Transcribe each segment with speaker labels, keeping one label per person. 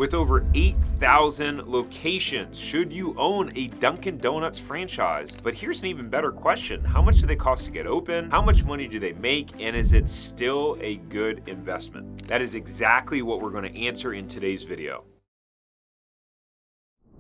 Speaker 1: With over 8,000 locations, should you own a Dunkin' Donuts franchise? But here's an even better question. How much do they cost to get open? How much money do they make? And is it still a good investment? That is exactly what we're going to answer in today's video.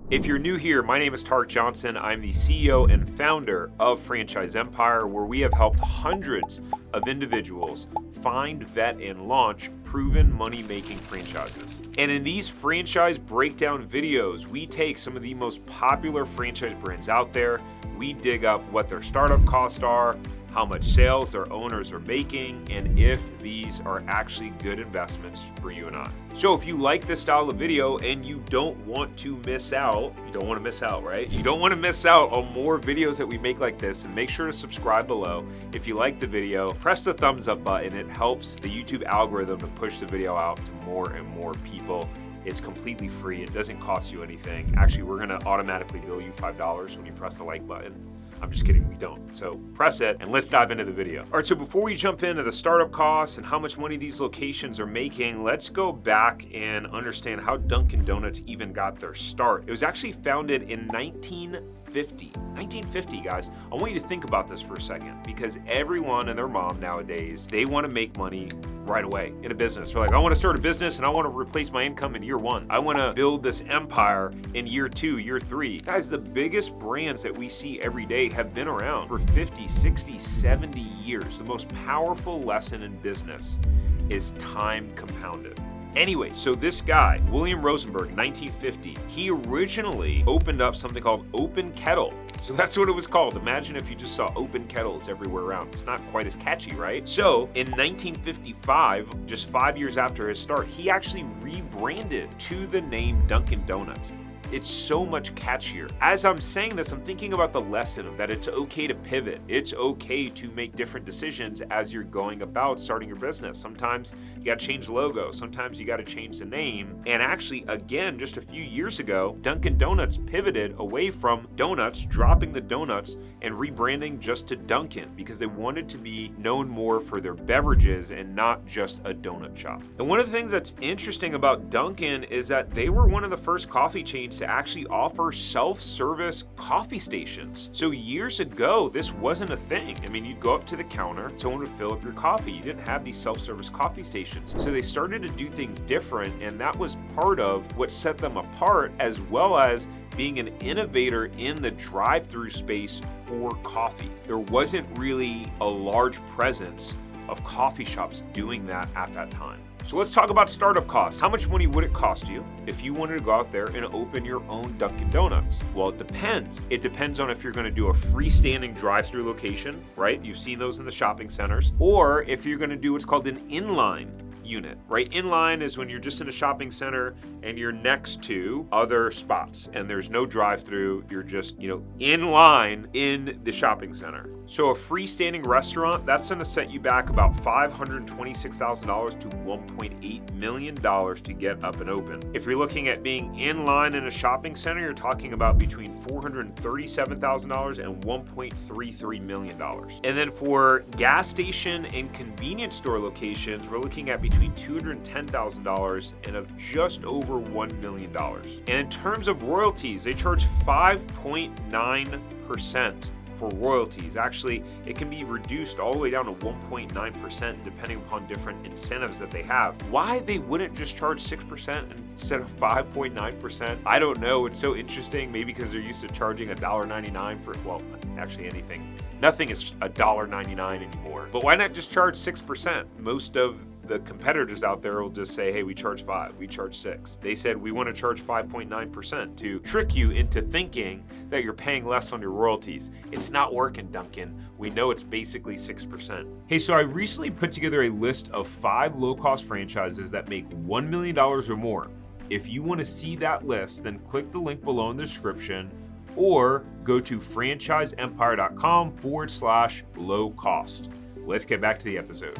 Speaker 1: If you're new here, my name is Tarek Johnson. I'm the CEO and founder of Franchise Empire, where we have helped hundreds of individuals find, vet, and launch proven money-making franchises. And in these franchise breakdown videos, we take some of the most popular franchise brands out there, we dig up what their startup costs are, how much sales their owners are making, and if these are actually good investments for you and I. So if you like this style of video and you don't want to miss out, right? You don't want to miss out on more videos that we make like this, and make sure to subscribe below. If you like the video, press the thumbs up button. It helps the YouTube algorithm to push the video out to more and more people. It's completely free. It doesn't cost you anything. Actually, we're gonna automatically bill you $5 when you press the like button. I'm just kidding, we don't. So press it and let's dive into the video. All right, so before we jump into the startup costs and how much money these locations are making, let's go back and understand how Dunkin' Donuts even got their start. It was actually founded in 1950. 1950, guys. I want you to think about this for a second, because everyone and their mom nowadays, they want to make money right away in a business. They're like, I want to start a business and I want to replace my income in year one. I want to build this empire in year two, year three. Guys, the biggest brands that we see every day have been around for 50, 60, 70 years. The most powerful lesson in business is time compounded. Anyway, so this guy, William Rosenberg, 1950, he originally opened up something called Open Kettle. So that's what it was called. Imagine if you just saw open kettles everywhere around. It's not quite as catchy, right? So in 1955, just 5 years after his start, he actually rebranded to the name Dunkin' Donuts. It's so much catchier. As I'm saying this, I'm thinking about the lesson of that it's okay to pivot. It's okay to make different decisions as you're going about starting your business. Sometimes you gotta change the logo. Sometimes you gotta change the name. And actually, again, just a few years ago, Dunkin' Donuts pivoted away from donuts, dropping the donuts and rebranding just to Dunkin', because they wanted to be known more for their beverages and not just a donut shop. And one of the things that's interesting about Dunkin' is that they were one of the first coffee chains to actually offer self-service coffee stations. So years ago, this wasn't a thing. I mean, you'd go up to the counter, someone would fill up your coffee. You didn't have these self-service coffee stations. So they started to do things different, and that was part of what set them apart, as well as being an innovator in the drive-through space for coffee. There wasn't really a large presence of coffee shops doing that at that time. So let's talk about startup costs. How much money would it cost you if you wanted to go out there and open your own Dunkin' Donuts? Well, it depends. It depends on if you're going to do a freestanding drive-through location, right? You've seen those in the shopping centers. Or if you're going to do what's called an inline unit, right? Inline is when you're just in a shopping center and you're next to other spots and there's no drive-through. You're just, in line in the shopping center. So a freestanding restaurant, that's going to set you back about $526,000 to $1.8 million to get up and open. If you're looking at being in line in a shopping center, you're talking about between $437,000 and $1.33 million. And then for gas station and convenience store locations, we're looking at between $210,000 and of just over $1 million. And in terms of royalties, they charge 5.9% for royalties. Actually, it can be reduced all the way down to 1.9% depending upon different incentives that they have. Why they wouldn't just charge 6% instead of 5.9%? I don't know. It's so interesting. Maybe because they're used to charging $1.99 for, well, actually anything. Nothing is $1.99 anymore. But why not just charge 6%? Most of the competitors out there will just say, hey, we charge 5, we charge 6. They said we want to charge 5.9% to trick you into thinking that you're paying less on your royalties. It's not working, Dunkin'. We know it's basically 6%. Hey, so I recently put together a list of 5 low-cost franchises that make $1 million or more. If you want to see that list, then click the link below in the description or go to franchiseempire.com/low cost. Let's get back to the episode.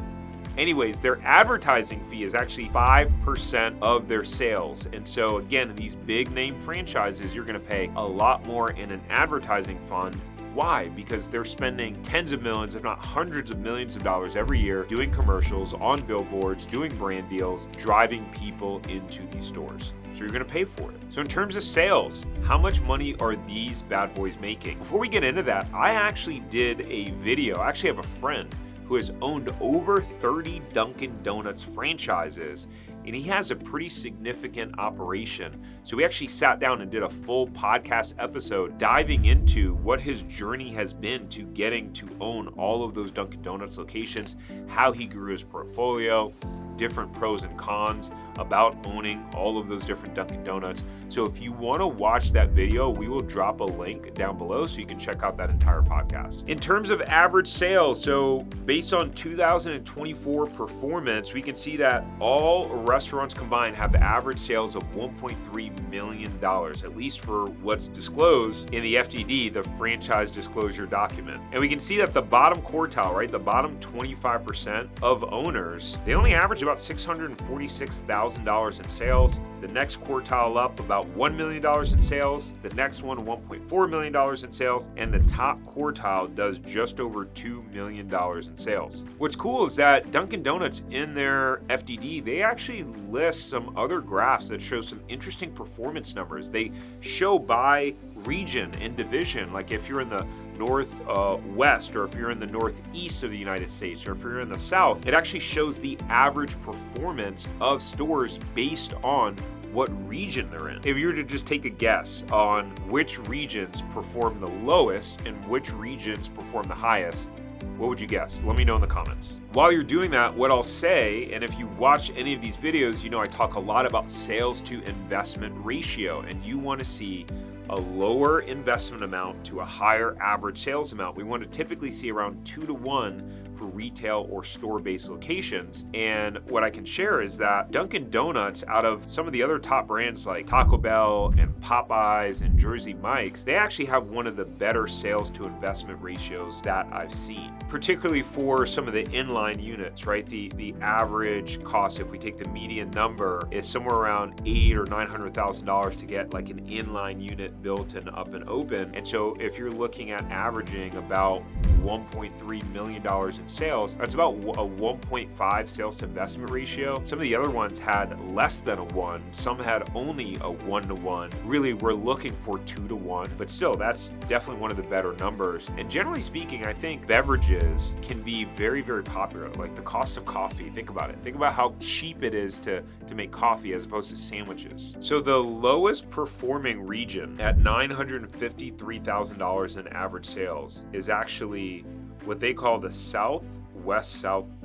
Speaker 1: Anyways, their advertising fee is actually 5% of their sales. And so again, in these big name franchises, you're gonna pay a lot more in an advertising fund. Why? Because they're spending tens of millions, if not hundreds of millions of dollars every year doing commercials, on billboards, doing brand deals, driving people into these stores. so you're going to pay for it. So in terms of sales, how much money are these bad boys making? Before we get into that, I actually did a video. I actually have a friend who has owned over 30 Dunkin' Donuts franchises, and he has a pretty significant operation. So we actually sat down and did a full podcast episode diving into what his journey has been to getting to own all of those Dunkin' Donuts locations, how he grew his portfolio, different pros and cons about owning all of those different Dunkin' Donuts. So if you want to watch that video, we will drop a link down below so you can check out that entire podcast. In terms of average sales, so based on 2024 performance, we can see that all restaurants combined have average sales of $1.3 million, at least for what's disclosed in the FDD, the franchise disclosure document. And we can see that the bottom quartile, right, the bottom 25% of owners, they only average about $646,000 in sales. The next quartile up about $1 million in sales. The next one, $1.4 million in sales. And the top quartile does just over $2 million in sales. What's cool is that Dunkin' Donuts in their FDD, they actually list some other graphs that show some interesting performance numbers. They show by region and division, like if you're in the northwest, or if you're in the northeast of the United States, or if you're in the south, it actually shows the average performance of stores based on what region they're in. If you were to just take a guess on which regions perform the lowest and which regions perform the highest, what would you guess? Let me know in the comments. While you're doing that, what I'll say, and if you watch any of these videos, you know I talk a lot about sales to investment ratio, and you want to see a lower investment amount to a higher average sales amount. We want to typically see around 2-to-1 for retail or store-based locations. And what I can share is that Dunkin' Donuts, out of some of the other top brands like Taco Bell and Popeyes and Jersey Mike's, they actually have one of the better sales to investment ratios that I've seen, particularly for some of the inline units, right? The average cost, if we take the median number, is somewhere around $800,000 or $900,000 to get like an inline unit built and up and open. And so if you're looking at averaging about $1.3 million in sales, that's about a 1.5 sales to investment ratio. Some of the other ones had less than a 1. Some had only a 1-to-1. Really, we're looking for 2-to-1, but still, that's definitely one of the better numbers. And generally speaking, I think beverages can be very, very popular. Like the cost of coffee, think about it. Think about how cheap it is to make coffee as opposed to sandwiches. So the lowest performing region at $953,000 in average sales is actually what they call the South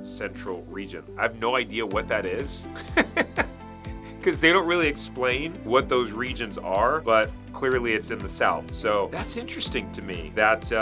Speaker 1: Central region. I have no idea what that is because they don't really explain what those regions are, but clearly it's in the South. So that's interesting to me that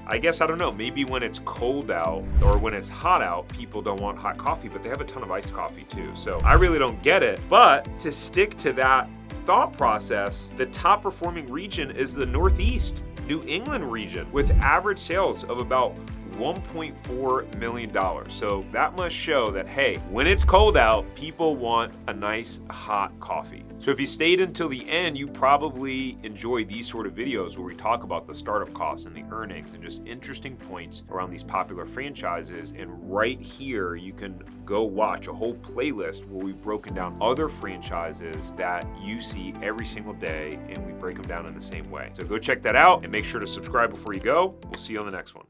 Speaker 1: I guess, I don't know, maybe when it's cold out or when it's hot out, people don't want hot coffee, but they have a ton of iced coffee too. So I really don't get it. But to stick to that thought process, the top performing region is the Northeast New England region with average sales of about $1.4 million. So that must show that, hey, when it's cold out, people want a nice hot coffee. So if you stayed until the end, you probably enjoy these sort of videos where we talk about the startup costs and the earnings and just interesting points around these popular franchises. And right here, you can go watch a whole playlist where we've broken down other franchises that you see every single day, and we break them down in the same way. So go check that out and make sure to subscribe before you go. We'll see you on the next one.